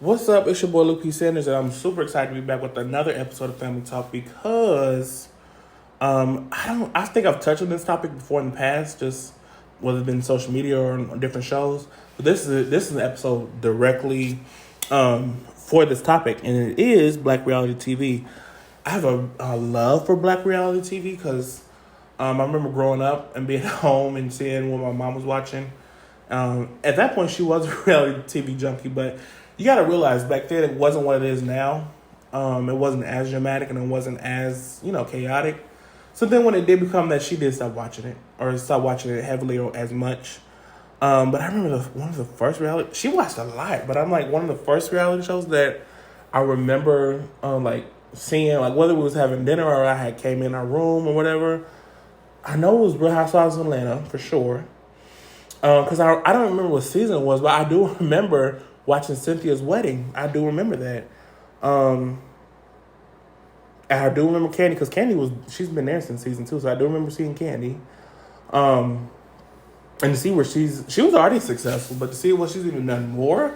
What's up? It's your boy Luke P. Sanders, and I'm super excited to be back with another episode of Family Talk because I think I've touched on this topic before in the past, just whether it's been social media or on different shows. But this is an episode directly for this topic, and it is Black reality TV. I have a love for Black reality TV because I remember growing up and being home and seeing what my mom was watching. At that point, she was a reality TV junkie, but you got to realize back then it wasn't what it is now. It wasn't as dramatic and it wasn't as, chaotic. So then when it did become that, she did stop watching it or stop watching it heavily or as much. But I remember one of the first reality, she watched a lot, but I'm like one of the first reality shows that I remember seeing, like whether we was having dinner or I had came in our room or whatever. I know it was Real Housewives of Atlanta for sure. Because I don't remember what season it was, but I do remember watching Cynthia's wedding. I do remember that. And I do remember Candy, because she's been there since season 2, so I do remember seeing Candy. And to see where she was already successful, but to see what she's even done more,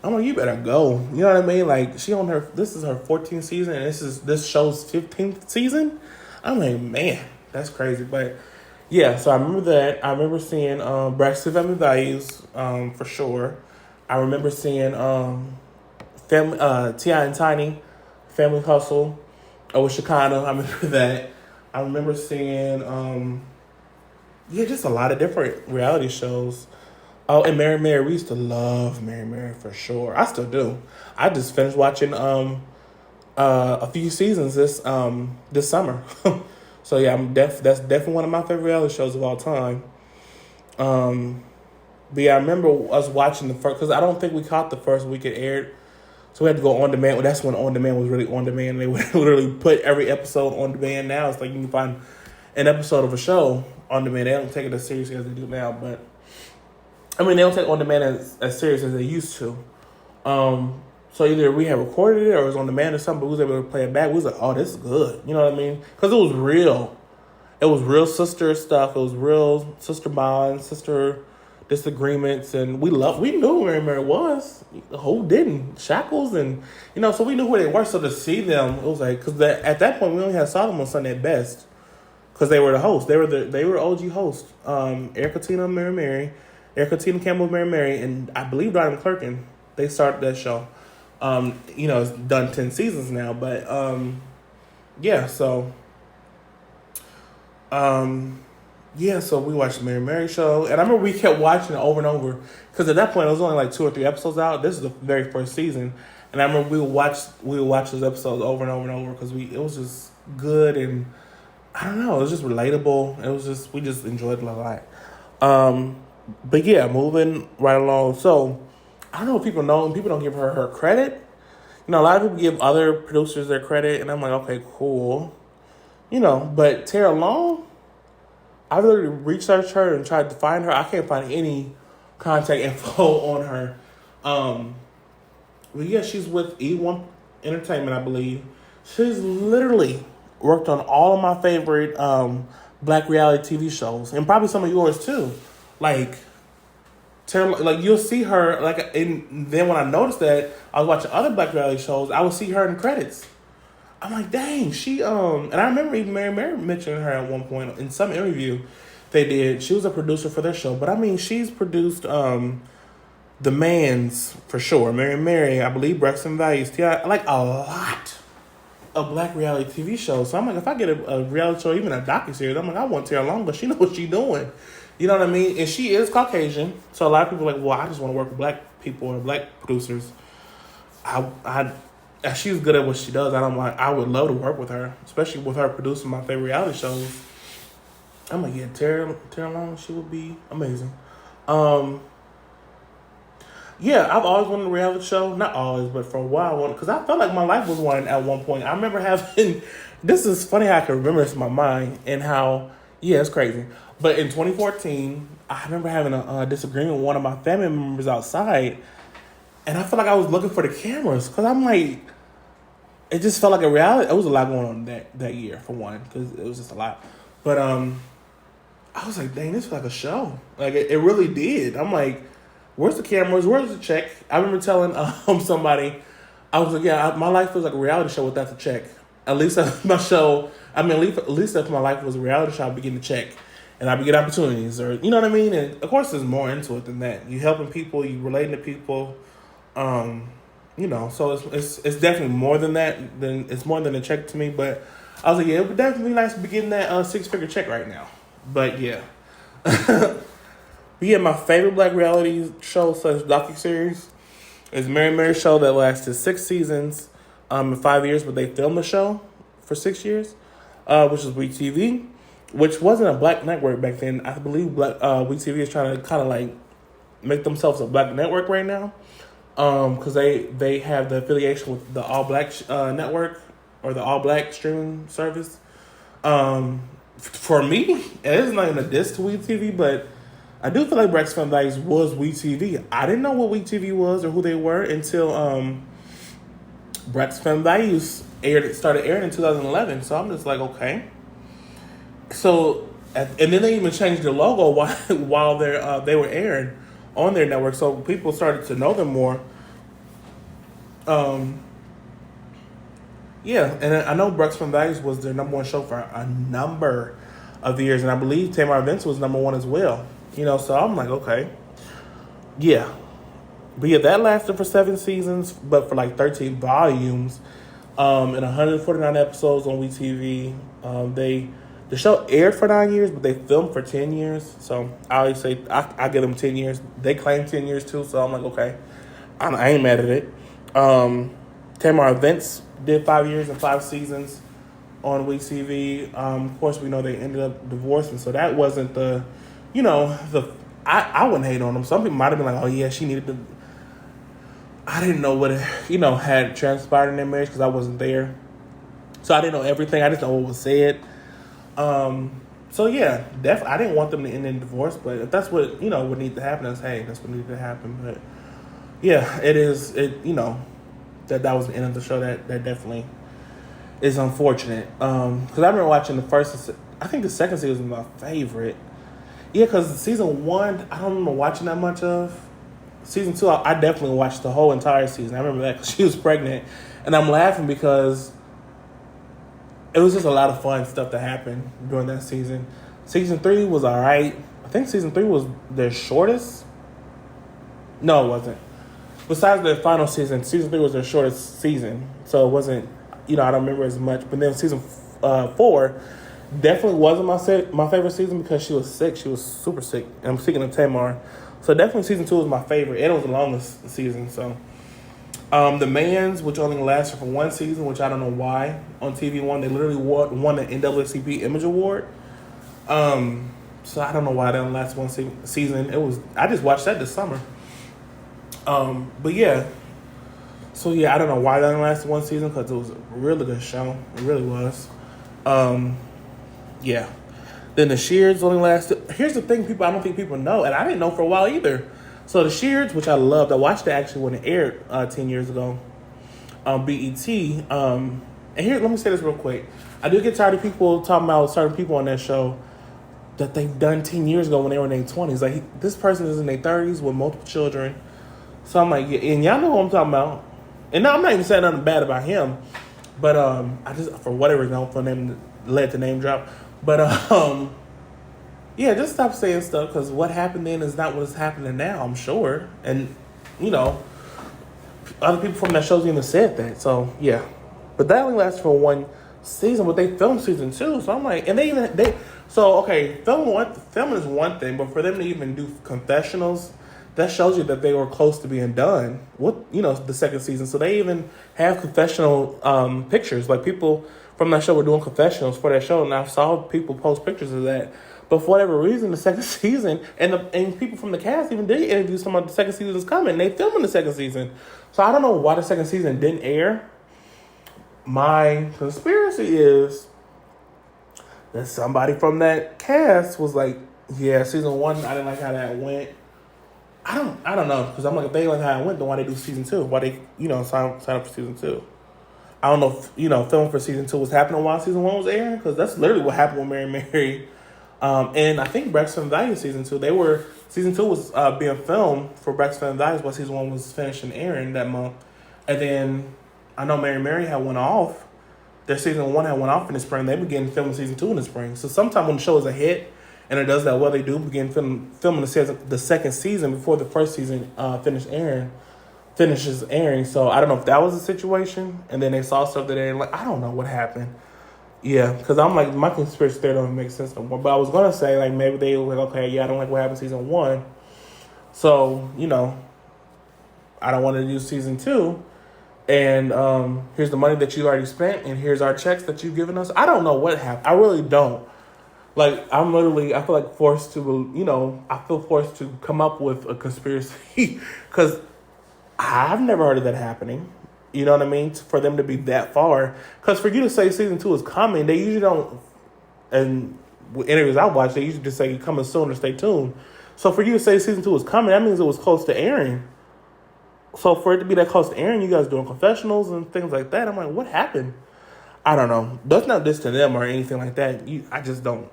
I'm like, you better go. You know what I mean? Like, this is her 14th season, and this show's 15th season. I'm like, man, that's crazy. But yeah, so I remember that. I remember seeing Braxton Family Values, for sure. I remember seeing T.I. and Tiny, Family Hustle, with Shekinah. I remember that. I remember seeing, just a lot of different reality shows. Oh, and Mary Mary. We used to love Mary Mary for sure. I still do. I just finished watching a few seasons this summer. So yeah, that's definitely one of my favorite reality shows of all time. But yeah, I remember us watching the first, because I don't think we caught the first week it aired. So we had to go on demand. Well, that's when on demand was really on demand. They would literally put every episode on demand. Now it's like you can find an episode of a show on demand. They don't take it as seriously as they do now, but I mean, they don't take on demand as serious as they used to. So either we had recorded it or it was on demand or something, but we was able to play it back. We was like, oh, this is good. You know what I mean? Because it was real. It was real sister stuff. It was real sister bonds, sister disagreements. And we knew who Mary Mary was. Who didn't? Shackles and, so we knew who they were. So to see them, it was like, because at that point, we only had Solomon on Sunday at best. Because they were the hosts. They were OG hosts. Erica Tina and Mary Mary. Erica Tina Campbell, Mary Mary, and I believe Donnie McClurkin. They started that show. It's done 10 seasons now, but so we watched the Mary Mary show, and I remember we kept watching it over and over, because at that point it was only like 2 or 3 episodes out. This is the very first season, and I remember we would watch those episodes over and over and over, because it was just good, and I don't know, it was just relatable. It was just, we just enjoyed it a lot. But yeah, moving right along. So I don't know if people know, and people don't give her credit. A lot of people give other producers their credit, and I'm like, okay, cool. But Tara Long, I literally researched her and tried to find her. I can't find any contact info on her. But yeah, she's with E1 Entertainment, I believe. She's literally worked on all of my favorite Black reality TV shows, and probably some of yours too. Like, you'll see her, and then when I noticed that I was watching other Black reality shows, I would see her in the credits. I'm like, dang, she, and I remember even Mary Mary mentioning her at one point in some interview they did. She was a producer for their show, but I mean, she's produced, The Mans for sure. Mary Mary, I believe Braxton Values, T.I., like a lot of Black reality TV shows. So I'm like, if I get a reality show, even a docuseries, I'm like, I want Tara Long, but she knows what she's doing. You know what I mean? And she is Caucasian. So a lot of people are like, well, I just want to work with Black people or Black producers. She's good at what she does. I would love to work with her, especially with her producing my favorite reality shows. I'm like, yeah, Tara Long, she would be amazing. Yeah, I've always wanted a reality show. Not always, but for a while, because I felt like my life was one at one point. I remember having, this is funny how I can remember this in my mind, and how, yeah, it's crazy. But in 2014, I remember having a disagreement with one of my family members outside, and I felt like I was looking for the cameras, because I'm like, it just felt like a reality. It was a lot going on that year, for one, because it was just a lot. But I was like, dang, this felt like a show. Like, it really did. I'm like, where's the cameras? Where's the check? I remember telling somebody, I was like, yeah, my life was like a reality show without the check. At least my show, at least if my life was a reality show, I'd be getting the check. And I'd be getting opportunities, or you know what I mean? And of course, there's more into it than that. You helping people, you relating to people, so it's definitely more than that. It's more than a check to me. But I was like, yeah, it would definitely be nice to be getting that 6-figure check right now. But yeah. But yeah, my favorite black reality show slash docuseries is Mary Show that lasted 6 seasons in 5 years, but they filmed the show for 6 years, which is WeTV, which wasn't a black network back then. I believe WeTV is trying to kind of like make themselves a black network right now, because they have the affiliation with the All Black network or the All Black streaming service. For me, and it's not even a diss to WeTV, but I do feel like Braxton Family Values was WeTV. I didn't know what WeTV was or who they were until Braxton Family Values started airing in 2011. So I'm just like, okay. So, and then they even changed their logo while they were airing on their network. So people started to know them more. Yeah, and I know Braxton Values was their number one show for a number of years, and I believe Tamar Vince was number one as well. So I'm like, okay, yeah. But yeah, that lasted for 7 seasons, but for like 13 volumes, and 149 episodes on WeTV. The show aired for 9 years, but they filmed for 10 years. So I always say I give them 10 years. They claim 10 years too, so I'm like, okay, I ain't mad at it. Tamar Vince did 5 years and 5 seasons on WeTV. Of course, we know they ended up divorcing, so that wasn't I wouldn't hate on them. Some people might have been like, oh yeah, she needed to. I didn't know what had transpired in their marriage because I wasn't there, so I didn't know everything. I just know what was said. So yeah, definitely, I didn't want them to end in divorce, but if that's what would need to happen, that's what needed to happen. But yeah, it is. That was the end of the show. That definitely is unfortunate. Because I remember watching I think the second season was my favorite. Yeah, because season 1, I don't remember watching that much of. Season 2, I definitely watched the whole entire season. I remember that because she was pregnant. And I'm laughing because it was just a lot of fun stuff that happened during that season. Season 3 was all right. I think season 3 was their shortest. No, it wasn't. Besides the final season 3 was their shortest season. So it wasn't, I don't remember as much. But then season 4 definitely wasn't my favorite season because she was sick. She was super sick. And I'm speaking of Tamar. So definitely season 2 was my favorite. And it was the longest season. So The Mans, which only lasted for 1 season, which I don't know why, on TV1. They literally won the NAACP Image Award. So I don't know why that only lasted 1 season. I just watched that this summer. But yeah. So yeah, I don't know why that only lasted 1 season because it was a really good show. It really was. Yeah. Then the Sheards only lasted. Here's the thing, I don't think people know, and I didn't know for a while either. So the Sheards, which I loved, I watched it actually when it aired 10 years ago on BET. And here, let me say this real quick. I do get tired of people talking about certain people on that show that they've done 10 years ago when they were in their 20s. Like, this person is in their 30s with multiple children. So I'm like, yeah, and y'all know what I'm talking about. And now I'm not even saying nothing bad about him, but I just, for whatever reason, I don't feel them led to name drop. But yeah, just stop saying stuff because what happened then is not what's happening now, I'm sure. And other people from that show even said that. So yeah, but that only lasted for 1 season, but they filmed season 2. So I'm like, and filming is one thing, but for them to even do confessionals, that shows you that they were close to being done with, the second season. So they even have confessional pictures. Like, people from that show were doing confessionals for that show, and I saw people post pictures of that. But for whatever reason, the second season, and people from the cast even did interview some of the second season is coming. They filming the second season. So I don't know why the second season didn't air. My conspiracy is that somebody from that cast was like, yeah, season 1, I didn't like how that went. I don't know, because I'm like, if they like how it went, then why they do season 2? Why they, sign up for season 2? I don't know if, filming for season 2 was happening while season 1 was airing, because that's literally what happened with Mary And I think Braxton Values season 2, season 2 was being filmed for Braxton Values while season 1 was finished and airing that month. And then I know Mary had went off. Their season 1 had went off in the spring. They began filming season 2 in the spring. So sometime when the show is a hit and it does that well, they do begin filming the second season before the first season finishes airing. So I don't know if that was the situation. And then they saw stuff that they like. I don't know what happened. Yeah, because I'm like, my conspiracy theory don't make sense no more. But I was going to say, like, maybe they were like, okay, yeah, I don't like what happened in season 1. So, I don't want to do season 2. And here's the money that you already spent, and here's our checks that you've given us. I don't know what happened. I really don't. Like, I feel like forced to, I feel forced to come up with a conspiracy because I've never heard of that happening. You know what I mean? For them to be that far. Because for you to say season 2 is coming, they usually don't, and interviews I watch, they usually just say coming soon or stay tuned. So for you to say season 2 is coming, that means it was close to airing. So for it to be that close to airing, you guys doing confessionals and things like that, I'm like, what happened? I don't know. That's not this to them or anything like that.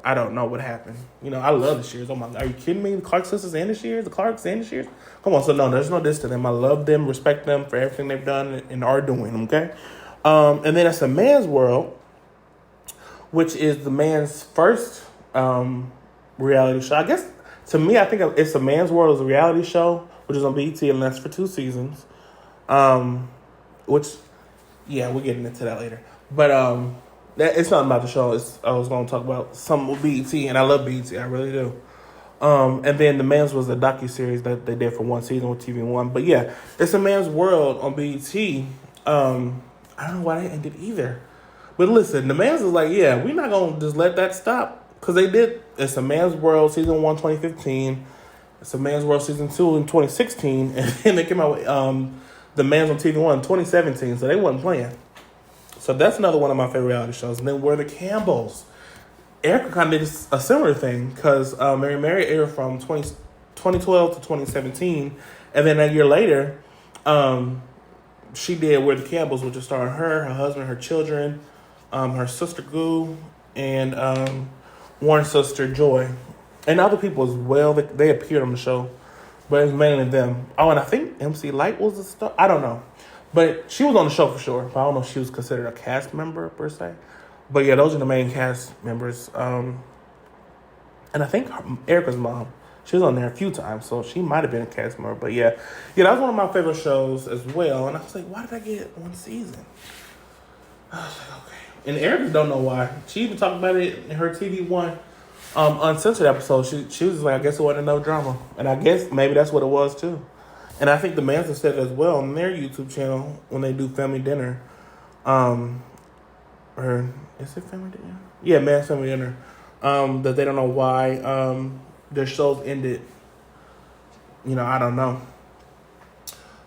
I don't know what happened. I love the Shears. Oh my God, are you kidding me? The Clark sisters and the Shears? The Clarks and the Shears? Come on, so no, there's no diss to them. I love them, respect them for everything they've done and are doing, okay? And then it's A Man's World, which is the man's first reality show. I guess, to me, I think It's A Man's World is a reality show, which is on BET, and that's for 2 seasons. We'll get into that later. But it's not about the show. I was going to talk about something with BET, and I love BET. I really do. And then The Man's was a docuseries that they did for 1 season with TV1. But yeah, It's A Man's World on BET. I don't know why they ended either. But listen, The Man's is like, yeah, we're not going to just let that stop. Because they did It's A Man's World season 1, 2015. It's A Man's World season 2 in 2016. And then they came out with The Man's on TV1 in 2017. So they wasn't playing. So that's another one of my favorite reality shows. And then We're the Campbells. Erica kind of did a similar thing because Mary aired from 2012 to 2017. And then a year later, she did We're the Campbells, which is starring her husband, her children, her sister Goo, and Warren's sister Joy. And other people as well. They appeared on the show. But it was mainly them. Oh, and I think MC Light was the star. I don't know. But she was on the show for sure. But I don't know if she was considered a cast member per se. But yeah, those are the main cast members. And I think Erica's mom, she was on there a few times. So she might have been a cast member. But yeah, that was one of my favorite shows as well. And I was like, why did I get 1 season? I was like, okay. And Erica don't know why. She even talked about it in her TV1 uncensored episode. She was like, I guess it wasn't no drama. And I guess maybe that's what it was too. And I think the Manson said as well on their YouTube channel when they do family dinner. Or is it family dinner? Yeah, Man's Family Dinner. That they don't know why their shows ended. I don't know.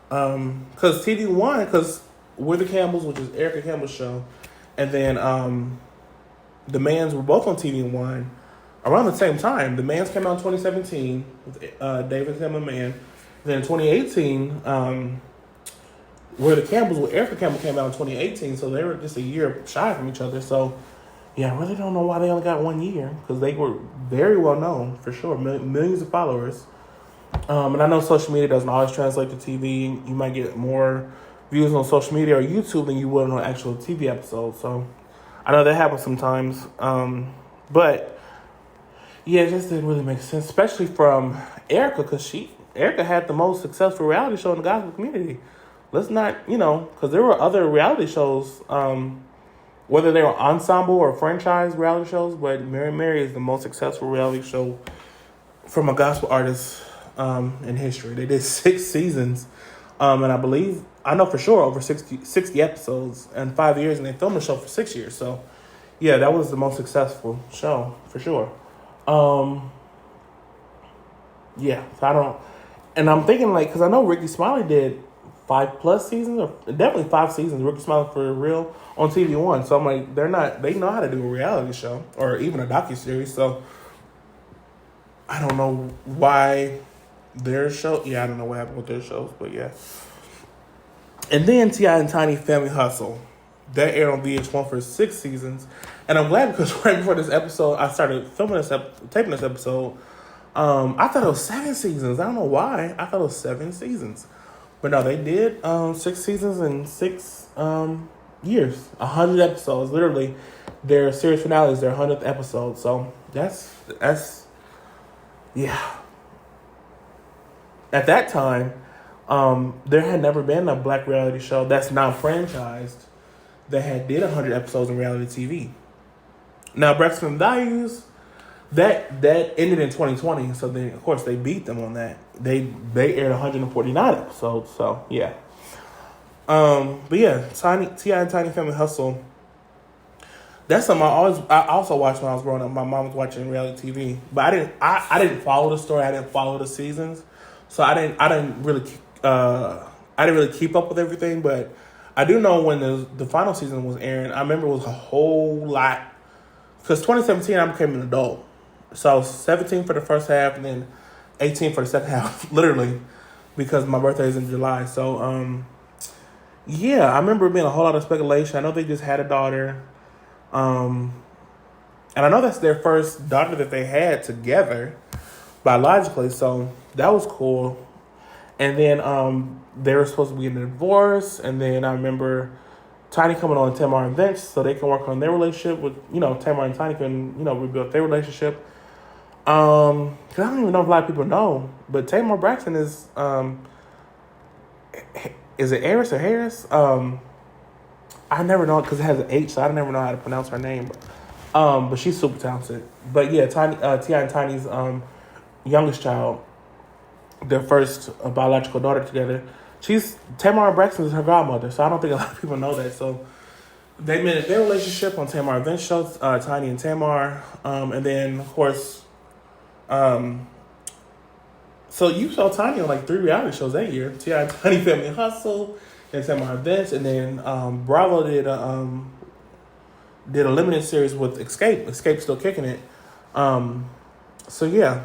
Because TV1, because We're the Campbells, which is Erica Campbell's show, and then The Man's were both on TV1 around the same time. The Man's came out in 2017 with David Tim and Man. Then in 2018, We're the Campbells with Erica Campbell came out in 2018, so they were just a year shy from each other. So, yeah, I really don't know why they only got 1 year, because they were very well known, for sure, millions of followers. And I know social media doesn't always translate to TV. You might get more views on social media or YouTube than you would on an actual TV episode. So, I know that happens sometimes. But, yeah, it just didn't really make sense, especially from Erica, because Erica had the most successful reality show in the gospel community. Let's not, because there were other reality shows, whether they were ensemble or franchise reality shows, but Mary is the most successful reality show from a gospel artist in history. They did 6 seasons, and I know for sure over 60 episodes and 5 years, and they filmed the show for 6 years. So, yeah, that was the most successful show, for sure. Yeah, so and I'm thinking, because I know Ricky Smiley did 5+ seasons, or definitely 5 seasons, Ricky Smiley for real, on TV1. So I'm like, they know how to do a reality show, or even a docuseries. So I don't know why their show, I don't know what happened with their shows, but yeah. And then T.I. and Tiny Family Hustle. That aired on VH1 for 6 seasons. And I'm glad because right before this episode, I started filming taping this episode. I thought it was 7 seasons. I don't know why. I thought it was 7 seasons. But no, they did 6 seasons and 6 years. 100 episodes. Literally, their series finale is their 100th episode. So that's yeah. At that time, there had never been a black reality show that's non-franchised that had did 100 episodes in reality TV. Now, Braxton Values, that ended in 2020, so then of course they beat them on that. They aired 149 episodes, so yeah. But yeah, T.I. and Tiny Family Hustle. That's something I also watched when I was growing up. My mom was watching reality TV, but I didn't follow the story. I didn't follow the seasons, so I didn't really keep up with everything. But I do know when the final season was airing. I remember it was a whole lot because 2017 I became an adult, so I was 17 for the first half and then 18 for the second half, literally, because my birthday is in July. So yeah, I remember it being a whole lot of speculation. I know they just had a daughter. And I know that's their first daughter that they had together biologically, so that was cool. And then they were supposed to be getting a divorce, and then I remember Tiny coming on Tamar and Vince so they can work on their relationship with, Tamar and Tiny can, rebuild their relationship. Because I don't even know if a lot of people know, but Tamar Braxton is it Harris or Harris? I never know because it has an H, so I never know how to pronounce her name. But she's super talented. But yeah, T.I. and Tiny's youngest child, their first biological daughter together. Tamar Braxton is her godmother, so I don't think a lot of people know that. So they met their relationship on Tamar and Vince show, Tiny and Tamar, and then of course, so you saw Tiny on like 3 reality shows that year: T.I. and Tiny Family Hustle, and Tamar and Vince, and then Bravo did a limited series with Xscape. Xscape's still kicking it. So yeah.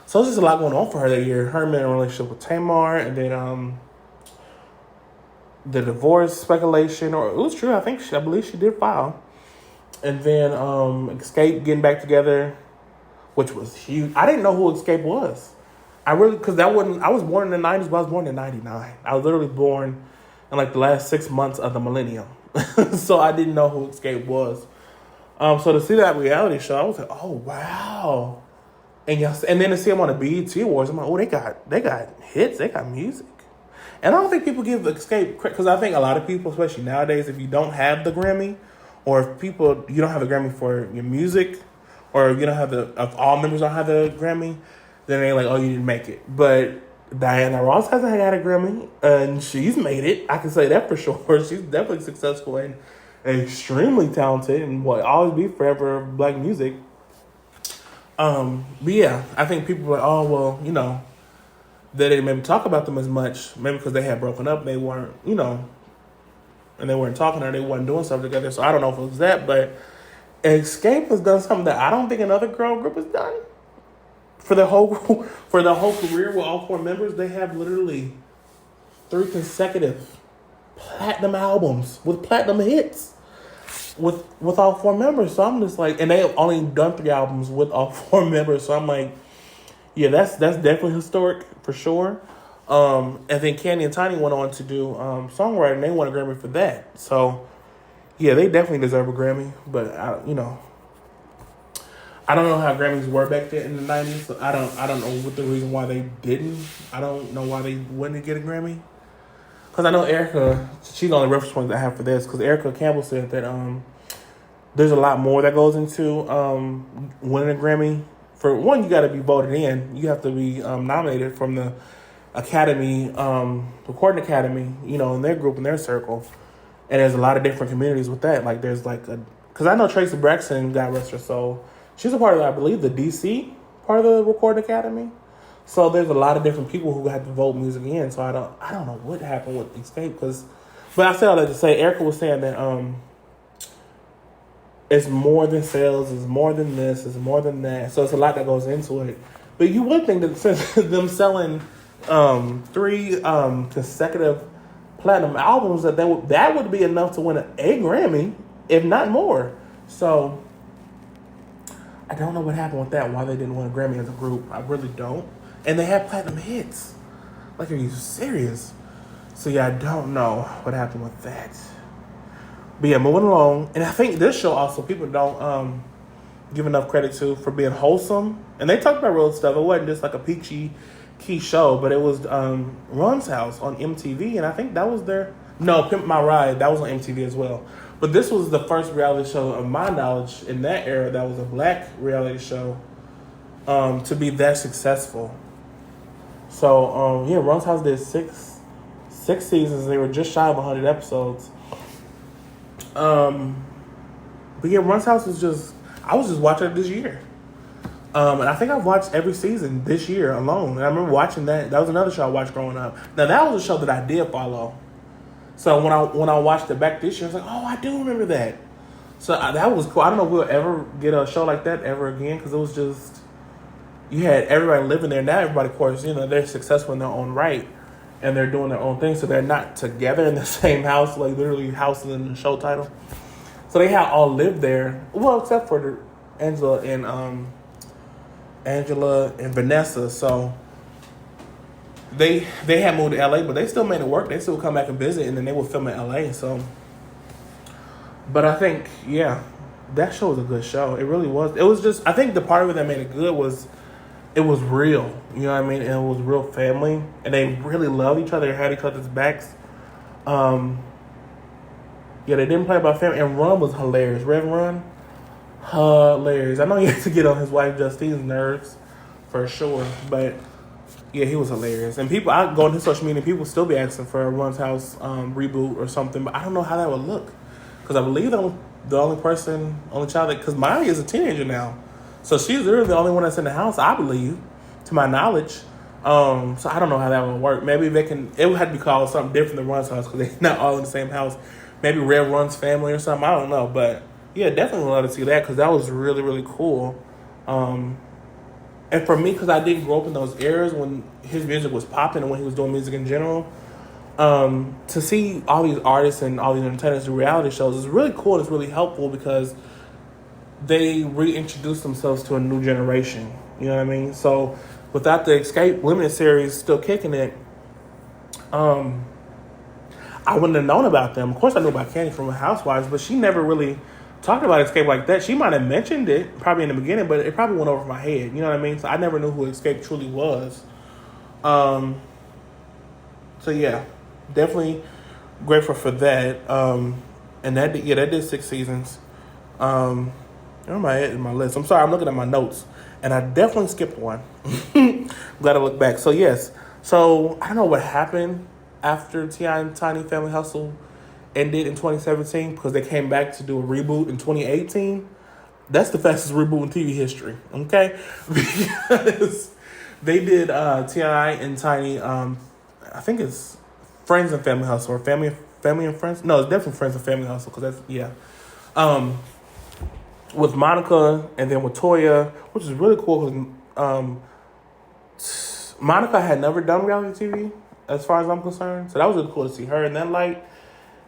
So there's just a lot going on for her that year. Her in a relationship with Tamar, and then the divorce speculation, or it was true. I believe she did file. And then Xscape getting back together, which was huge. I didn't know who Xscape was. I was born in the 90s, but I was born in 99. I was literally born in like the last 6 months of the millennium. So I didn't know who Xscape was. So to see that reality show, I was like, oh wow. And then to see them on the BET Awards, I'm like, oh, they got hits, they got music. And I don't think people give Xscape credit, because I think a lot of people, especially nowadays, if you don't have the Grammy, or if you don't have a Grammy for your music, or if all members don't have the Grammy, then they're like, oh, you didn't make it. But Diana Ross hasn't had a Grammy, and she's made it. I can say that for sure. She's definitely successful and extremely talented, and will always be forever black music. But yeah, I think people are like, oh, well, they didn't maybe talk about them as much, maybe because they had broken up, they weren't, and they weren't talking or they weren't doing stuff together. So I don't know if it was that, but Xscape has done something that I don't think another girl group has done. For the whole career with all 4 members, they have literally 3 consecutive platinum albums with platinum hits with all 4 members. So I'm just like, and they have only done 3 albums with all 4 members. So I'm like, yeah, that's definitely historic for sure. And then Candy and Tiny went on to do songwriting. They won a Grammy for that. So yeah, they definitely deserve a Grammy. But I don't know how Grammys were back then in the 90s. So I don't know what the reason why they didn't. I don't know why they wouldn't get a Grammy. Because I know Erica, she's the only reference point I have for this. Because Erica Campbell said that there's a lot more that goes into winning a Grammy. For one, you got to be voted in. You have to be nominated from the Academy, Recording Academy, in their group, in their circle. And there's a lot of different communities with that. Like, there's because I know Tracy Braxton, God rest her soul, she's a part of, I believe, the DC part of the Recording Academy. So there's a lot of different people who have to vote music in. So I don't know what happened with Xscape. But I said all that to say, Erica was saying that it's more than sales, it's more than this, it's more than that. So it's a lot that goes into it. But you would think that since them selling 3 consecutive platinum albums, that would be enough to win a Grammy, if not more. So I don't know what happened with that. Why they didn't win a Grammy as a group? I really don't. And they had platinum hits. Like, are you serious? So yeah, I don't know what happened with that. But yeah, moving along. And I think this show also people don't give enough credit to for being wholesome. And they talked about real stuff. It wasn't just like a peachy key show, but it was Run's House on MTV, and I think that was their Pimp My Ride, that was on MTV as well. But this was the first reality show of my knowledge in that era that was a black reality show to be that successful. So yeah, Run's House did six seasons. They were just shy of 100 episodes. But yeah, Run's House I was just watching it this year. And I think I've watched every season this year alone. And I remember watching that. That was another show I watched growing up. Now, that was a show that I did follow. So when I watched it back this year, I was like, oh, I do remember that. So that was cool. I don't know if we'll ever get a show like that ever again, because it was just, you had everybody living there. Now everybody, of course, they're successful in their own right. And they're doing their own thing. So they're not together in the same house, like literally houses in the show title. So they had all lived there. Well, except for Angela and Vanessa, so they had moved to LA, but they still made it work. They still come back and visit, and then they would film in LA. So, but I think that show was a good show. It really was. It was just, I think the part of it that made it good was it was real. You know what I mean? And it was real family, and they really loved each other. They had each other's backs. They didn't play about family, and Ron was hilarious. Reverend Ron. Hilarious. I know he had to get on his wife Justine's nerves for sure, but yeah, he was hilarious. And people, I go on his social media, people still be asking for a Run's House reboot or something, but I don't know how that would look, because I believe the only child because Miley is a teenager now, so she's literally the only one that's in the house, I believe, to my knowledge. So I don't know how that would work. Maybe it would have to be called something different than Run's House, because they're not all in the same house. Maybe Red Run's Family or something. I don't know, but yeah, definitely would love to see that, because that was really, really cool. And for me, because I didn't grow up in those eras when his music was popping and when he was doing music in general, to see all these artists and all these entertainers do reality shows is really cool. It's really helpful, because they reintroduce themselves to a new generation. You know what I mean? So without the Xscape limited series still kicking it, I wouldn't have known about them. Of course, I knew about Candy from Housewives, but she never really talked about Xscape like that. She might have mentioned it probably in the beginning, but it probably went over my head. You know what I mean? So I never knew who Xscape truly was. So yeah, definitely grateful for that. And that did 6 seasons. Where am I at in my list? I'm sorry, I'm looking at my notes, and I definitely skipped one. Glad I look back. So yes, so I don't know what happened after T.I. and Tiny Family Hustle ended in 2017, because they came back to do a reboot in 2018. That's the fastest reboot in TV history, okay? Because they did T.I. and Tiny, I think it's Friends and Family Hustle, or Family and Friends. No, it's definitely Friends and Family Hustle, because that's, yeah. With Monica and then with Toya, which is really cool, because Monica had never done reality TV, as far as I'm concerned. So that was really cool to see her in that light.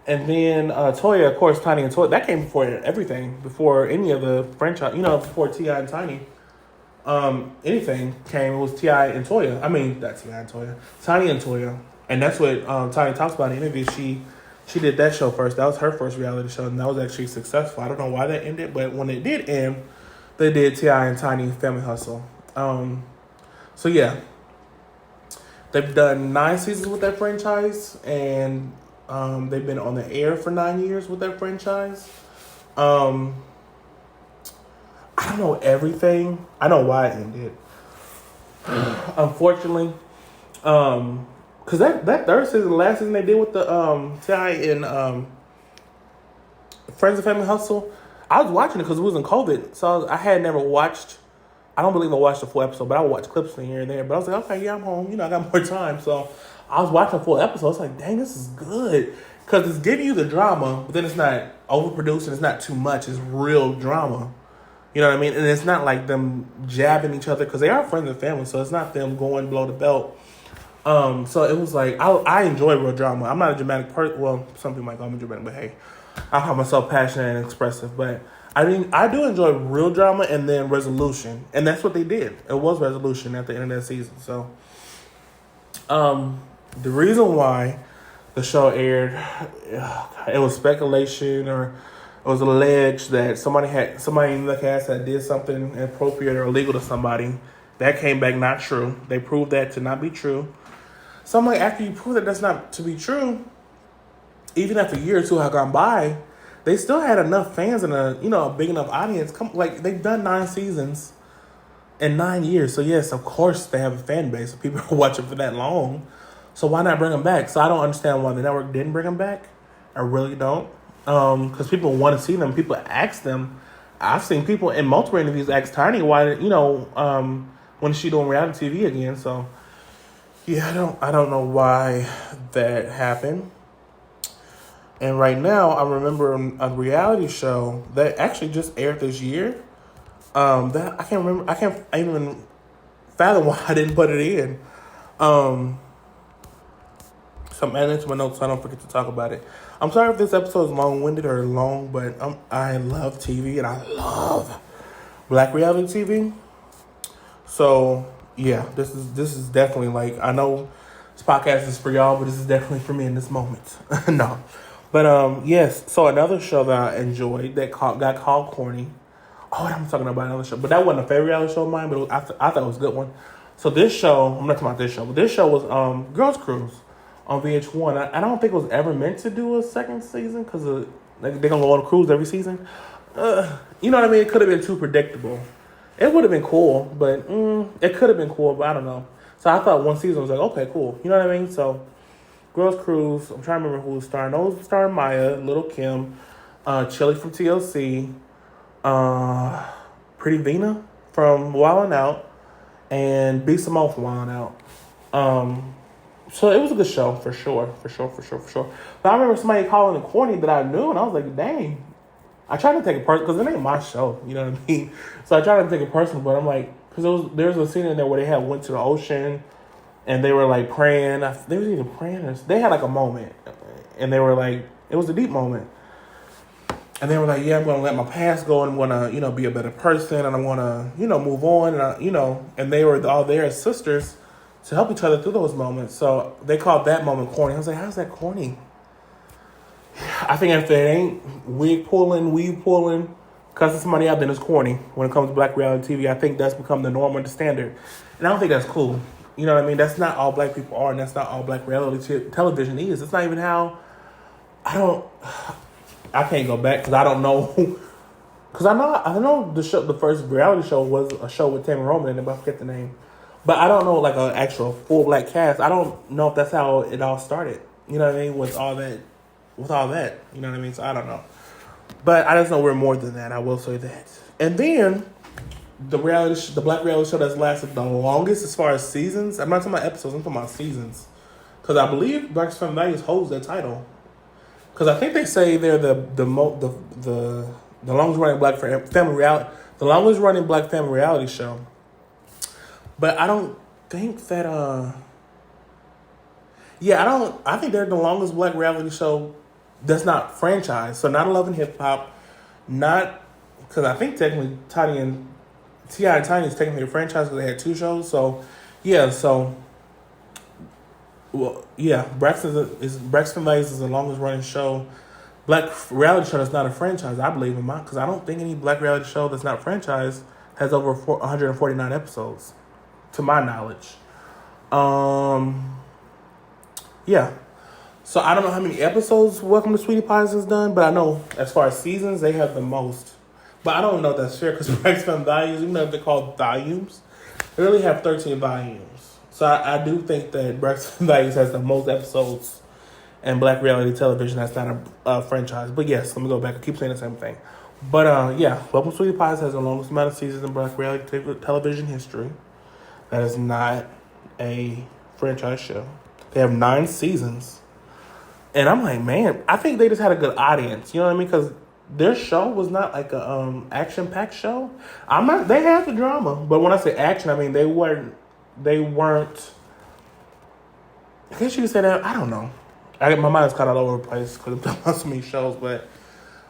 And then Toya, of course, Tiny and Toya, that came before everything, before any of the franchise, before T.I. and Tiny. Anything came, it was T.I. and Toya. I mean, not T.I. and Toya, Tiny and Toya. And that's what Tiny talks about in the interview. She did that show first. That was her first reality show, and that was actually successful. I don't know why that ended, but when it did end, they did T.I. and Tiny Family Hustle. So yeah, they've done 9 seasons with that franchise, and they've been on the air for 9 years with that franchise. I don't know everything. I know why it ended. Unfortunately, because that third season, the last season they did with the T.I. and Friends and Family Hustle, I was watching it because it was in COVID, so I had never watched. I don't believe I watched the full episode, but I would watch clips in here and there. But I was like, okay, yeah, I'm home. I got more time, so I was watching a full episode. I was like, dang, this is good. Because it's giving you the drama, but then it's not overproduced and it's not too much. It's real drama. You know what I mean? And it's not like them jabbing each other, because they are friends and family, so it's not them going below the belt. So it was like, I enjoy real drama. I'm not a dramatic person. Well, some people might call me dramatic, but hey. I call myself passionate and expressive, but I mean, I do enjoy real drama and then resolution, and that's what they did. It was resolution at the end of that season. So, the reason why the show aired, it was speculation or it was alleged that somebody in the cast that did something inappropriate or illegal to somebody. That came back not true. They proved that to not be true. So I'm like, after you prove that that's not to be true, even after a year or two had gone by, they still had enough fans and a big enough audience. They've done 9 seasons in 9 years. So yes, of course they have a fan base. So people are watching for that long. So why not bring them back? So I don't understand why the network didn't bring them back. I really don't. Because people want to see them. People ask them. I've seen people in multiple interviews ask Tiny why, when is she doing reality TV again? So yeah, I don't know why that happened. And right now, I remember a reality show that actually just aired this year. That I can't remember. I can't even fathom why I didn't put it in. So I'm adding it to my notes so I don't forget to talk about it. I'm sorry if this episode is long-winded or long, but I love TV and I love Black reality TV. So yeah, this is definitely like, I know this podcast is for y'all, but this is definitely for me in this moment. No. But yes, so another show that I enjoyed that got called corny. Oh, I'm talking about another show, but that wasn't a favorite reality show of mine. But I thought it was a good one. So this show, I'm not talking about this show, but this show was Girls Cruise on VH1. I don't think it was ever meant to do a second season because they're gonna go on a cruise every season. You know what I mean? It could have been too predictable. It would have been cool, but it could have been cool, but I don't know. So I thought one season was like, okay, cool. You know what I mean? So Girls Cruise, I'm trying to remember who was starring. Those starring Maya, Little Kim, Chili from TLC, Pretty Vina from Wildin' Out, and B. Simone from Wildin' Out. So it was a good show, for sure. But I remember somebody calling it corny that I knew, and I was like, dang. I tried to take it personal, because it ain't my show, you know what I mean? So I tried to take it personal, but I'm like, because there was a scene in there where they went to the ocean, and they were like praying. They was either praying or they had like a moment, and they were like, it was a deep moment. And they were like, yeah, I'm going to let my past go, and I'm going to, be a better person, and I'm going to, move on, and and they were all there as sisters to help each other through those moments. So they called that moment corny. I was like, how's that corny? I think if it ain't weave pulling, cussing somebody out, then it's corny. When it comes to Black reality TV, I think that's become the norm or the standard. And I don't think that's cool. You know what I mean? That's not all Black people are, and that's not all Black reality television is. It's not even how... I can't go back because I don't know. Because I know the first reality show was a show with Tammy Roman in it, but I forget the name. But I don't know like an actual full Black cast. I don't know if that's how it all started. You know what I mean? With all that. You know what I mean? So I don't know. But I just know we're more than that. I will say that. And then the Black reality show that's lasted the longest as far as seasons. I'm not talking about episodes. I'm talking about seasons. Because I believe Braxton Family Values holds that title. Because I think they say they're the longest running Black family reality, the longest running Black family reality show. But I don't think that I think they're the longest Black reality show that's not franchised. So not Love and Hip Hop, not because I think technically Tiny and T.I. and Tiny is technically a franchise because they had 2 shows. So yeah, Braxton Values is the longest running show. Black reality show that's not a franchise, I believe in because I don't think any Black reality show that's not franchised has over 149 episodes, to my knowledge. Yeah. So I don't know how many episodes Welcome to Sweetie Pies has done, but I know as far as seasons, they have the most. But I don't know if that's fair because Braxton Values, even though they're called volumes, they really have 13 volumes. So I do think that Braxton Values has the most episodes in Black reality television that's not a franchise. But yes, let me go back. I keep saying the same thing. But Welcome to Sweetie Pies has the longest amount of seasons in Black reality television history. That is not a franchise show. They have 9 seasons. And I'm like, man, I think they just had a good audience. You know what I mean? Because their show was not like a action-packed show. They had the drama. But when I say action, I mean they weren't, I guess you could say that, I don't know. My mind's kind of all over the place because I'm talking about so many shows. But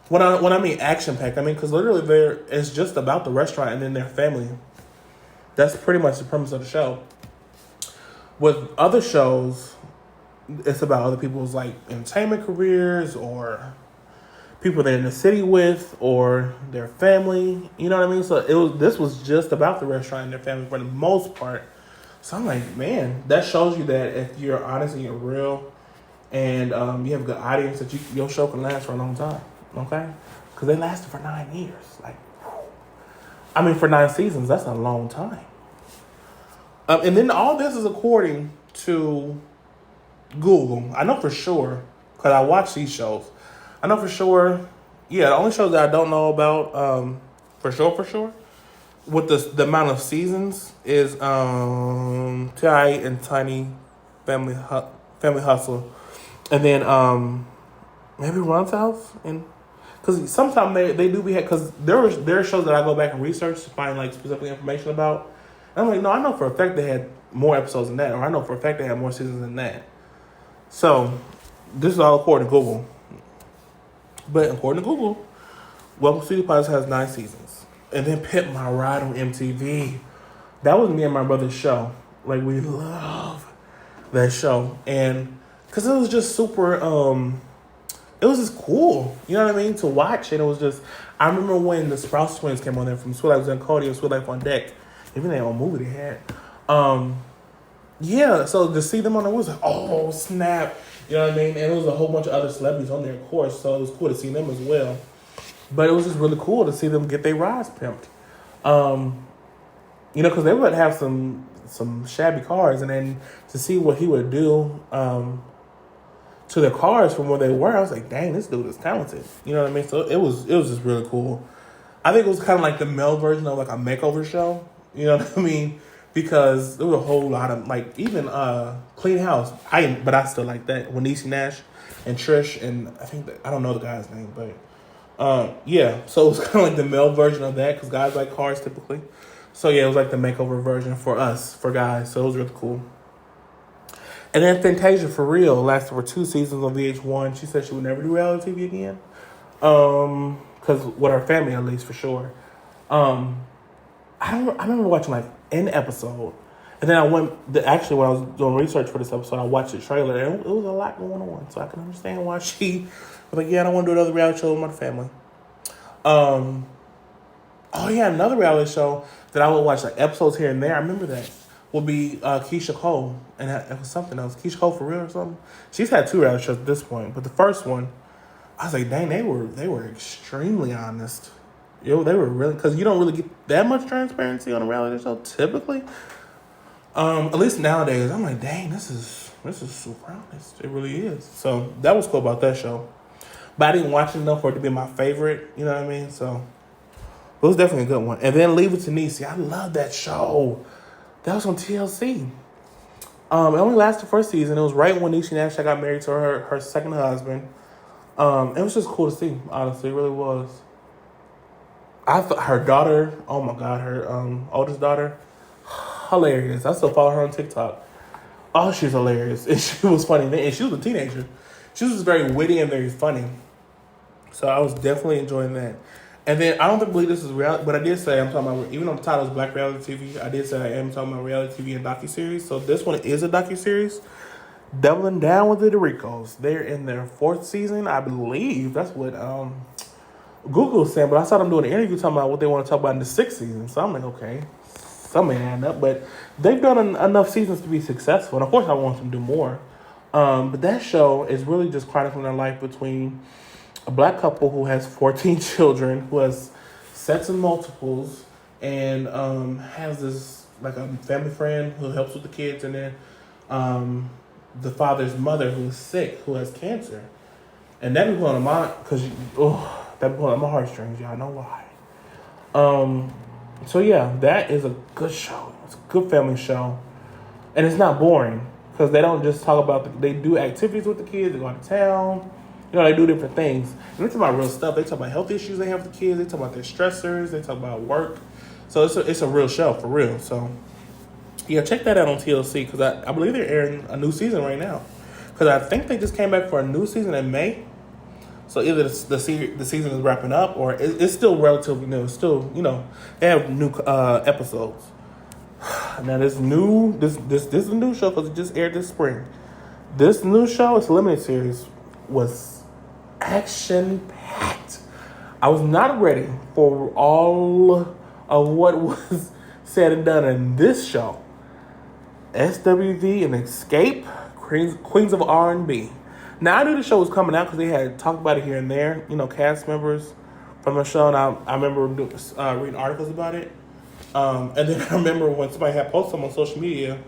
When I mean action packed, I mean because literally it's just about the restaurant and then their family. That's pretty much the premise of the show. With other shows, it's about other people's like entertainment careers or people they're in the city with or their family. You know what I mean? So this was just about the restaurant and their family for the most part. So I'm like, man, that shows you that if you're honest and you're real, and you have a good audience, that your show can last for a long time. Okay, because they lasted for 9 years. Like, I mean, for 9 seasons, that's a long time. And then all this is according to Google. I know for sure because I watch these shows. I know for sure. Yeah, the only shows that I don't know about, for sure, with the amount of seasons is T.I. and Tiny Family Hustle, and then maybe Run's House, and because sometimes they do be because there are shows that I go back and research to find like specific information about. And I'm like, no, I know for a fact they had more episodes than that, or I know for a fact they had more seasons than that. So this is all according to Google. But according to Google, Welcome to the Podcast has 9 seasons. And then Pimp My Ride on MTV. That was me and my brother's show. Like, we love that show. And because it was just super, it was just cool. You know what I mean? To watch. And it was just, I remember when the Sprouse twins came on there from Sweet Life and Cody and Sweet Life on Deck. Even that old movie they had. Yeah, so to see them on there was like, oh, snap. You know what I mean? And it was a whole bunch of other celebrities on there, of course. So it was cool to see them as well. But it was just really cool to see them get their rides pimped. You know, because they would have some shabby cars. And then to see what he would do to their cars from where they were, I was like, dang, this dude is talented. You know what I mean? So it was just really cool. I think it was kind of like the male version of like a makeover show. You know what I mean? Because there was a whole lot of, like, even Clean House. But I still like that. When Niecy Nash and Trish, and I don't know the guy's name, but yeah. So it was kind of like the male version of that, because guys like cars typically. So yeah, it was like the makeover version for us, for guys. So it was really cool. And then Fantasia For Real lasted for 2 seasons on VH1. She said she would never do reality TV again. Because with her family, at least, for sure. I remember watching like an episode, and then I went. Actually, when I was doing research for this episode, I watched the trailer, and it was a lot going on. So I can understand why she was like, "Yeah, I don't want to do another reality show with my family." Oh yeah, another reality show that I would watch like episodes here and there. I remember that would be Keisha Cole, and it was something else. Keisha Cole For Real or something. She's had 2 reality shows at this point, but the first one, I was like, dang, they were extremely honest. Yo, they were really, because you don't really get that much transparency on a reality show typically. At least nowadays, I'm like, dang, this is super honest. It really is. So that was cool about that show. But I didn't watch it enough for it to be my favorite. You know what I mean? So it was definitely a good one. And then Leave It to Niecy. I love that show. That was on TLC. It only lasted the first season. It was right when Niecy Nash got married to her second husband. It was just cool to see. Honestly, it really was. I thought her daughter, oh my God, her oldest daughter, hilarious. I still follow her on TikTok. Oh, she's hilarious. And she was funny then. And she was a teenager. She was just very witty and very funny. So I was definitely enjoying that. And then I don't believe this is reality, but I did say I'm talking about, even though the title is Black Reality TV, I did say I am talking about reality TV and docuseries. So this one is a docuseries. Doubling Down with the Doricos. They're in their 4th season, I believe. That's what Google's saying, but I saw them doing an interview talking about what they want to talk about in the 6th season. So I'm like, okay, something adding up. But they've done enough seasons to be successful. And of course, I want them to do more. But that show is really just chronicling their life between a black couple who has 14 children, who has sets and multiples, and has this, like, a family friend who helps with the kids, and then the father's mother who is sick, who has cancer. And that be pulling on my, that be pulling on my heartstrings, y'all know why. So yeah, that is a good show. It's a good family show. And it's not boring, because they don't just talk about, they do activities with the kids, they go out of town, you know, they do different things. And they talk about real stuff. They talk about health issues they have with the kids, they talk about their stressors, they talk about work. So it's a real show, for real. So yeah, check that out on TLC, because I believe they're airing a new season right now. Because I think they just came back for a new season in May. So either the season is wrapping up or it's still relatively new. It's still, they have new episodes. Now this is a new show because it just aired this spring. This new show, it's a limited series, was action packed. I was not ready for all of what was said and done in this show. SWV and Xscape, Queens of R&B. Now I knew the show was coming out because they had talked about it here and there. Cast members from the show, and I remember reading articles about it. And then I remember when somebody had posted them on social media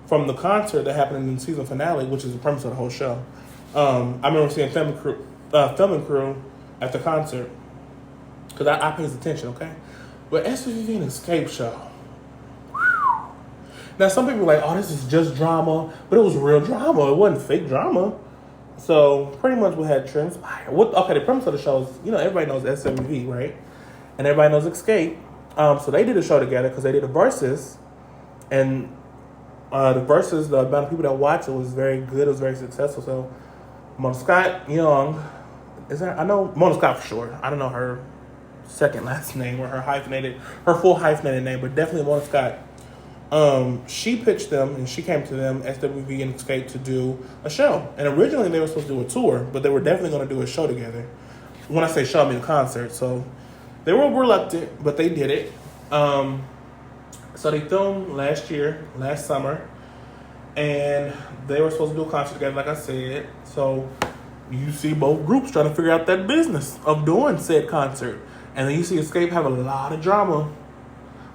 from the concert that happened in the season finale, which is the premise of the whole show. I remember seeing filming crew at the concert because I pays attention, okay? But SWV and Xscape show. Now some people are like, oh, this is just drama, but it was real drama. It wasn't fake drama. So pretty much what had transpired. The premise of the show is, everybody knows SWV, right? And everybody knows Xscape. So they did a show together because they did a versus, and the versus, the amount of people that watched it was very good. It was very successful. So Mona Scott Young, I know Mona Scott for sure. I don't know her second last name or her full hyphenated name, but definitely Mona Scott. She pitched them and she came to them, SWV and Xscape, to do a show. And originally they were supposed to do a tour, but they were definitely going to do a show together. When I say show, I mean a concert. So they were reluctant, but they did it. So they filmed last summer, and they were supposed to do a concert together, like I said. So you see both groups trying to figure out that business of doing said concert. And then you see Xscape have a lot of drama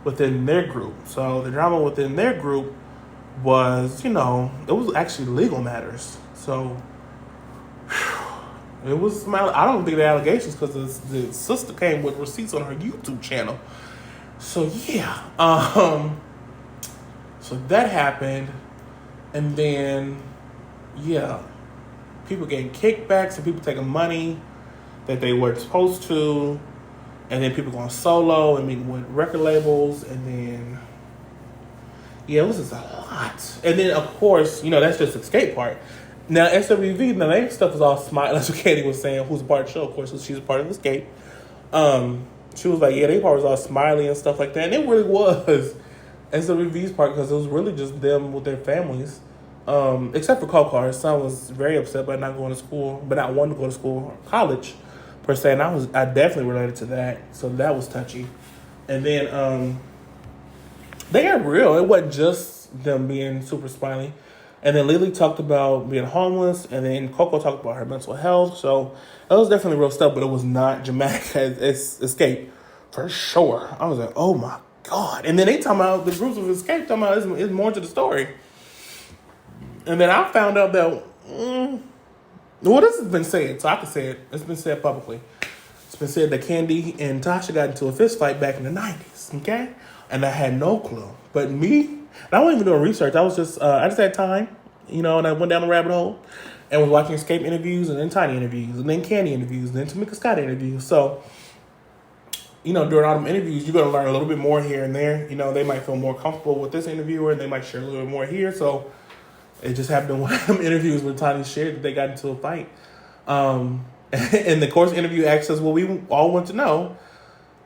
within their group. So the drama within their group was, it was actually legal matters. So it was, I don't think the allegations because the sister came with receipts on her YouTube channel. So yeah, so that happened, and then people getting kickbacks and people taking money that they weren't supposed to, and then people going solo and meeting with record labels, and then it was just a lot. And then of course, that's just the Xscape part. Now SWV, now their stuff was all smile. That's what Katie was saying, who's a part of the show, of course, she's a part of Xscape. She was like, their part was all smiley and stuff like that. And it really was SWV's part because it was really just them with their families. Except for Coco. Her son was very upset by not going to school, but not wanting to go to school or college, per se. And I definitely related to that. So that was touchy. And then they got real. It wasn't just them being super smiley. And then Lily talked about being homeless, and then Coco talked about her mental health. So it was definitely real stuff, but it was not dramatic as Xscape, for sure. I was like, oh my God. And then they talking about the groups of Xscape, talking about it's more to the story. And then I found out that, this has been said, so I can say it. It's been said publicly. It's been said that Candy and Tasha got into a fist fight back in the 90s, okay? And I had no clue. But me, I wasn't even doing research. I just had time, and I went down the rabbit hole and was watching Xscape interviews and then Tiny interviews and then Candy interviews and then Tamika Scott interviews. So, during all them interviews, you're going to learn a little bit more here and there. They might feel more comfortable with this interviewer and they might share a little bit more here. So it just happened in one of them interviews where Tiny shared that they got into a fight. And the course interview asked us what we all want to know.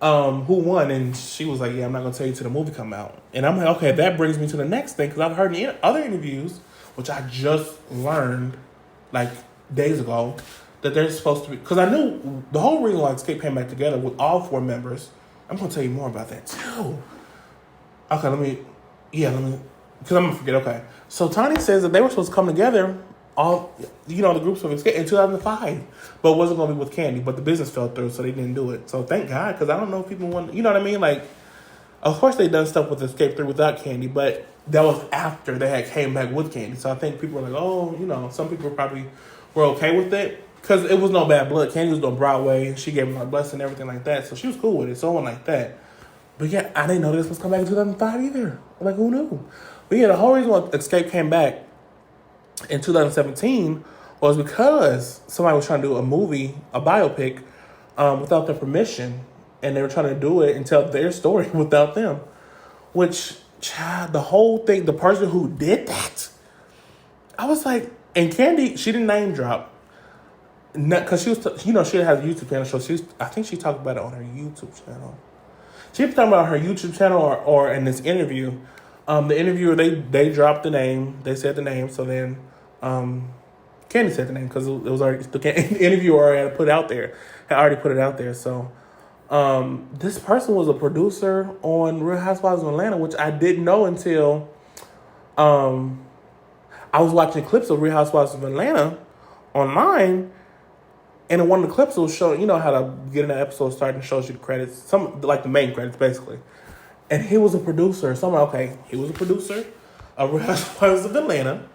Who won, and she was like, I'm not going to tell you till the movie come out. And I'm like, okay, that brings me to the next thing, because I've heard in other interviews, which I just learned like days ago, that they're supposed to be, because I knew the whole reason why Xscape came back together with all 4 members. I'm going to tell you more about that too. Okay, because I'm going to forget. Okay, so Tiny says that they were supposed to come together, all, the groups of Xscape in 2005, but it wasn't going to be with Candy, but the business fell through, so they didn't do it. So thank God, because I don't know if people want, you know what I mean? Like, of course they done stuff with Xscape 3 without Candy, but that was after they had came back with Candy. So I think people were like, oh, some people probably were okay with it, because it was no bad blood. Candy was doing Broadway, she gave him her blessing and everything like that, so she was cool with it, so it wasn't like that. But yeah, I didn't know this was coming back in 2005 either. Like, who knew? But yeah, the whole reason why Xscape came back in 2017 was because somebody was trying to do a movie, a biopic, without their permission, and they were trying to do it and tell their story without them. Which, the whole thing, the person who did that, I was like, and Candy, she didn't name drop, because she was, she has a YouTube channel, so I think she talked about it on her YouTube channel. She was talking about her YouTube channel or in this interview. The interviewer, they dropped the name, they said the name, so then Candy said the name because it was already, the interviewer had already put it out there. So this person was a producer on Real Housewives of Atlanta, which I didn't know until I was watching clips of Real Housewives of Atlanta online. And in one of the clips, it was showing, how to get in an episode starting, shows you the credits, like the main credits, basically. And he was a producer. So I'm like, okay, he was a producer of Real Housewives of Atlanta.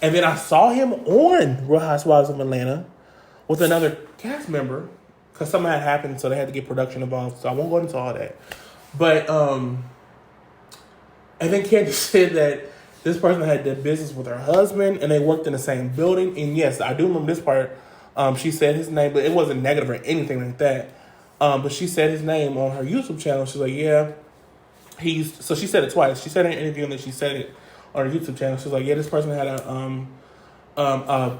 And then I saw him on Real Housewives of Atlanta with another cast member because something had happened, so they had to get production involved. So I won't go into all that. But, and then Candy said that this person had did business with her husband and they worked in the same building. And yes, I do remember this part. She said his name, but it wasn't negative or anything like that. But she said his name on her YouTube channel. She's like, yeah, so she said it twice. She said it in an interview and then she said it on her YouTube channel. She's like, yeah, this person had a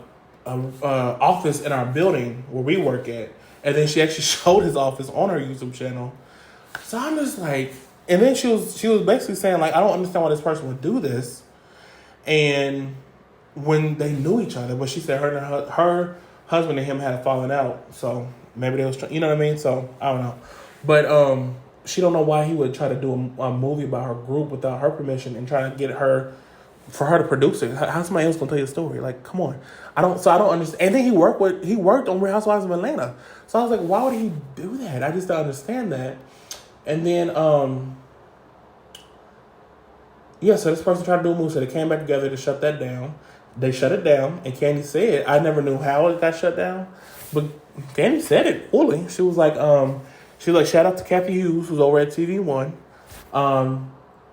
office in our building where we work at. And then she actually showed his office on her YouTube channel. So I'm just like, and then she was basically saying like, I don't understand why this person would do this. And when they knew each other, but she said her husband and him had a falling out, so maybe they was you know what I mean. So I don't know, but she don't know why he would try to do a movie about her group without her permission and try to get her for her to produce it. How somebody else gonna tell you a story? Like, come on, I don't understand. And then he worked on Real Housewives of Atlanta, so I was like, why would he do that? I just don't understand that. And then so this person tried to do a movie, so they came back together to shut that down. They shut it down, and Candy said, I never knew how it got shut down, but Candy said it fully. She was like, shout out to Kathy Hughes, who's over at TV One.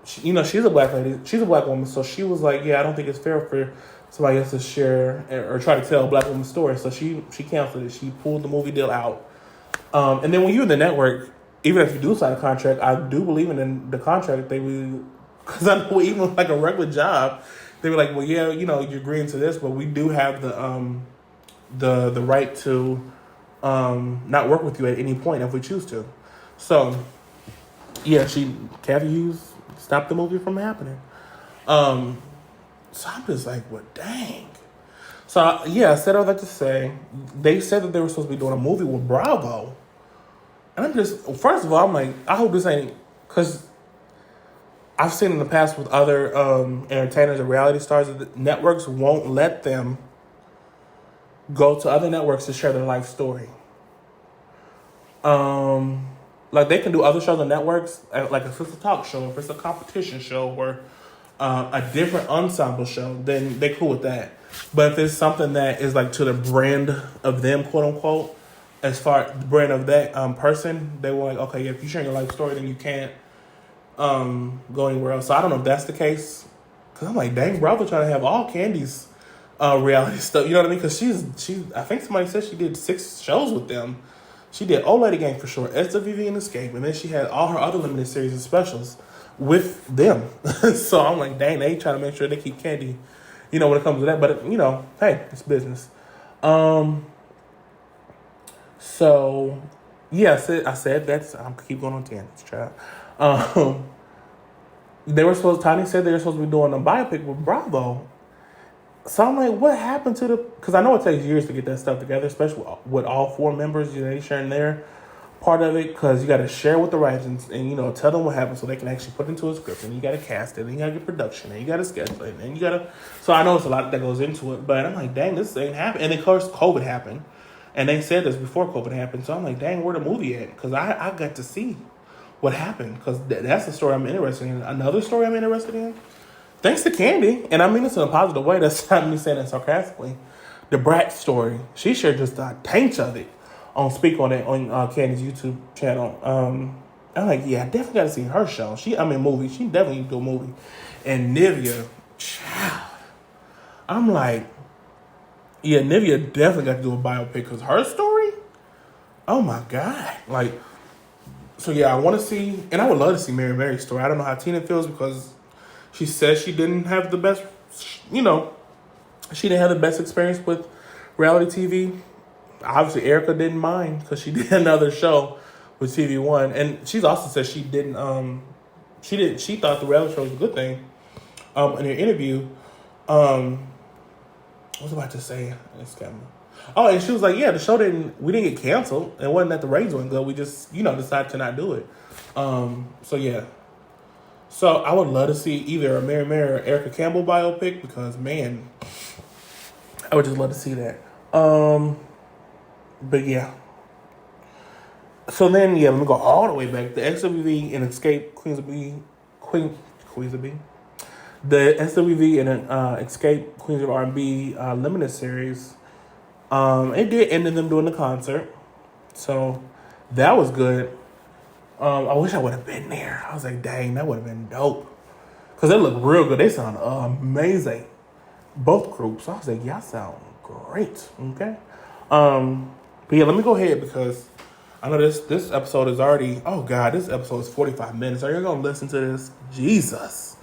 She's a black lady. She's a black woman, so she was like, yeah, I don't think it's fair for somebody else to share or try to tell a black woman's story. So she canceled it. She pulled the movie deal out. And then when you're in the network, even if you do sign a contract, I do believe in the contract they will, because I know even like a regular job, they were like, well, yeah, you're agreeing to this, but we do have the right to not work with you at any point if we choose to. So, yeah, Kathy Hughes stopped the movie from happening. So I'm just like, well, dang. So, yeah, I said all that to say, they said that they were supposed to be doing a movie with Bravo. And I'm just, first of all, I'm like, I hope this ain't, because I've seen in the past with other entertainers and reality stars that networks won't let them go to other networks to share their life story. Like they can do other shows on networks, like if it's a talk show, if it's a competition show, or a different ensemble show, then they cool with that. But if it's something that is like to the brand of them, quote unquote, as far as the brand of that person, they were like, okay, if you're sharing your life story, then you can't go anywhere else. So I don't know if that's the case, because I'm like, dang, Bravo trying to have all Candy's reality stuff. You know what I mean? Because she I think somebody said she did 6 shows with them. She did Old Lady Gang for sure, SWV and Xscape, and then she had all her other limited series and specials with them. So I'm like, dang, they trying to make sure they keep Candy, when it comes to that. But hey, it's business. So yeah, I said that's. I'm keep going on tangents, child. Tiny said they were supposed to be doing a biopic with Bravo. So I'm like, what happened to because I know it takes years to get that stuff together, especially with all 4 members, they sharing their part of it, because you got to share with the writers and tell them what happened so they can actually put it into a script, and you got to cast it, and you got to get production, and you got to schedule it, and you got to, so I know it's a lot that goes into it, but I'm like, dang, this ain't happening. And then of course COVID happened, and they said this before COVID happened, so I'm like, dang, where the movie at? Because I got to see what happened, because that's the story I'm interested in. Another story I'm interested in, thanks to Candy, and I mean this in a positive way, that's not me saying that sarcastically, the Brat story, she shared just a taint of it on Candy's YouTube channel. I'm like, yeah, I definitely got to see her show. Movie. She definitely do a movie. And Nivea, child, I'm like, yeah, Nivea definitely got to do a biopic, because her story, oh my God. Like, so yeah, I want to see, and I would love to see Mary's story. I don't know how Tina feels, because she says she didn't have the best, she didn't have the best experience with reality TV. obviously Erica didn't mind because she did another show with TV One, and she's also said she didn't. She thought the reality show was a good thing. In her interview, what was I about to say? Oh, and she was like, "Yeah, the show we didn't get canceled. It wasn't that the ratings weren't good. We just, decided to not do it." So yeah. So I would love to see either a Mary or Erica Campbell biopic because man, I would just love to see that. But yeah. So then, let me go all the way back. The XWV and Xscape Queens of B. The SWV and Xscape Queens of R&B limited series. It did end in them doing the concert. So that was good. I wish I would have been there. I was like, dang, that would have been dope. Because they look real good. They sound amazing. Both groups. I was like, y'all sound great. Okay. But yeah, let me go ahead because I know this episode is already, oh God, this episode is 45 minutes. Are you going to listen to this? Jesus.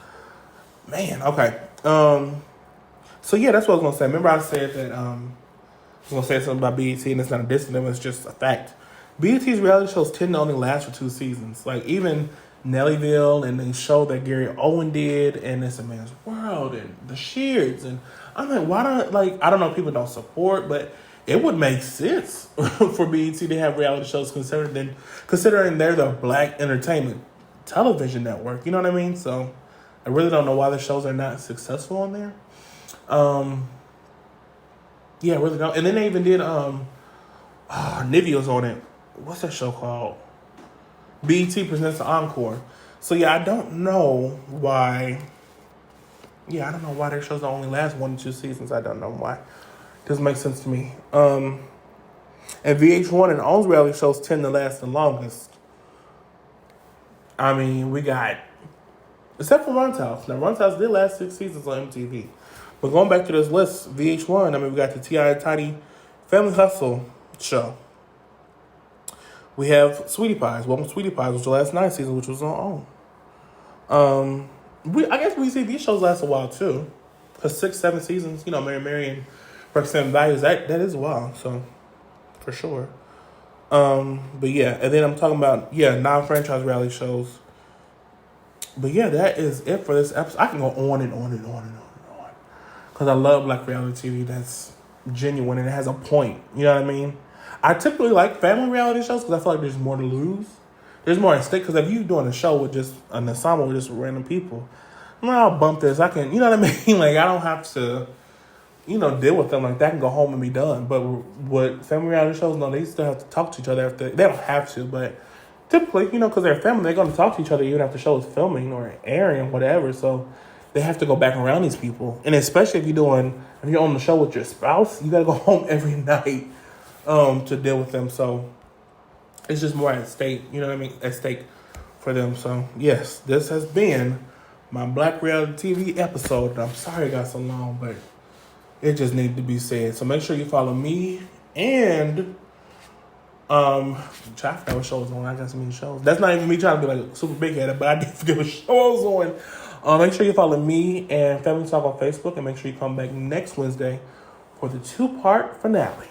Man, okay. So yeah, that's what I was going to say. Remember I said that, I was going to say something about BET and it's not a diss to them, it's just a fact. BET's reality shows tend to only last for 2 seasons. Like even Nellyville and the show that Gary Owen did and It's a Man's World and The Sheards. And I'm like, why don't, I don't know if people don't support, but it would make sense for BET to have reality shows considering they're the black entertainment television network. You know what I mean? So I really don't know why the shows are not successful on there. Yeah, I really don't. And then they even did Nivea was on it. What's that show called? BET Presents the Encore. So yeah, I don't know why. Yeah, I don't know why their shows only last 1 to 2 seasons. I don't know why. Doesn't make sense to me. And VH1 and OWN's reality shows tend to last the longest. I mean, we got, except for Run's House. Now, Run's House did last 6 seasons on MTV. But going back to this list, VH1, I mean, we got the T.I. and Tiny Family Hustle show. We have Sweetie Pies. Welcome to Sweetie Pies, which was the last 9 seasons, which was on OWN. I guess we see these shows last a while, too. Because 6, 7 seasons, Mary and Braxton Family Values, that is a while, so, for sure. But yeah, and then I'm talking about, non-franchise reality shows. But yeah, that is it for this episode. I can go on and on and on and on. Because I love black reality TV that's genuine and it has a point. You know what I mean? I typically like family reality shows because I feel like there's more to lose. There's more at stake. Because if you're doing a show with just an ensemble with just random people, I'll bump this. I can, you know what I mean? I don't have to, deal with them like that and go home and be done. But with family reality shows, no, they still have to talk to each other after. They don't have to, but typically, because they're family, they're going to talk to each other even after the show is filming or airing or whatever. So they have to go back around these people. And especially if you're on the show with your spouse, you got to go home every night to deal with them. So it's just more at stake, at stake for them. So yes, this has been my Black Reality TV episode. I'm sorry it got so long, but it just needed to be said. So make sure you follow me and I forgot what show was on. I got so many shows. That's not even me trying to be like super big at it, but I did forget what show I was on. Make sure you follow me and Family Talk on Facebook, and make sure you come back next Wednesday for the 2-part finale.